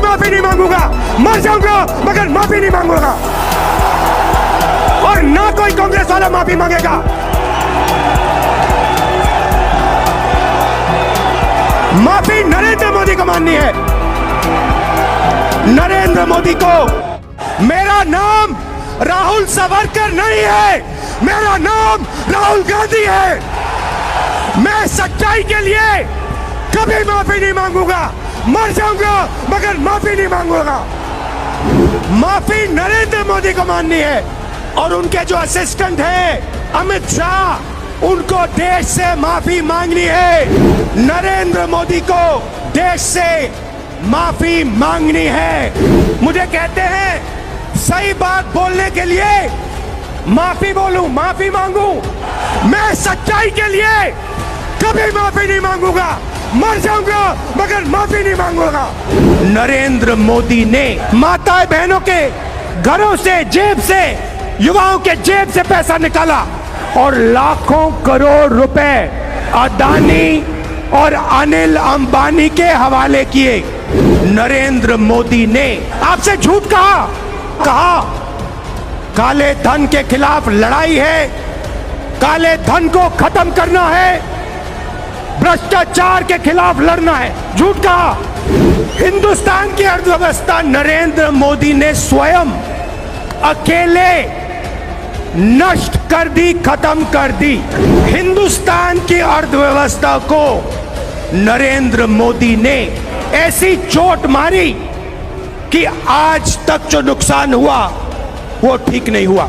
माफी नहीं मांगूंगा, मर जाऊंगा मगर माफी नहीं मांगूंगा, और ना कोई कांग्रेस वाला माफी मांगेगा। माफी नरेंद्र मोदी को माननी है। नरेंद्र मोदी को। मेरा नाम राहुल सावरकर नहीं है, मेरा नाम राहुल गांधी है। मैं सच्चाई के लिए कभी माफी नहीं मांगूंगा, मर जाऊंगा मगर माफी नहीं मांगूंगा। माफी नरेंद्र मोदी को माननी है, और उनके जो असिस्टेंट हैं अमित शाह, उनको देश से माफी मांगनी है। नरेंद्र मोदी को देश से माफी मांगनी है। मुझे कहते हैं सही बात बोलने के लिए माफी बोलूं, माफी मांगू। मैं सच्चाई के लिए कभी माफी नहीं मांगूंगा, मर जाऊंगा मगर माफी नहीं मांगूंगा। नरेंद्र मोदी ने माताएं बहनों के घरों से, जेब से, युवाओं के जेब से पैसा निकाला और लाखों करोड़ रुपए अदानी और अनिल अंबानी के हवाले किए। नरेंद्र मोदी ने आपसे झूठ कहा काले धन के खिलाफ लड़ाई है, काले धन को खत्म करना है, भ्रष्टाचार के खिलाफ लड़ना है, झूठ कहा। हिंदुस्तान की अर्थव्यवस्था नरेंद्र मोदी ने स्वयं अकेले नष्ट कर दी, खत्म कर दी। हिंदुस्तान की अर्थव्यवस्था को नरेंद्र मोदी ने ऐसी चोट मारी कि आज तक जो नुकसान हुआ वो ठीक नहीं हुआ।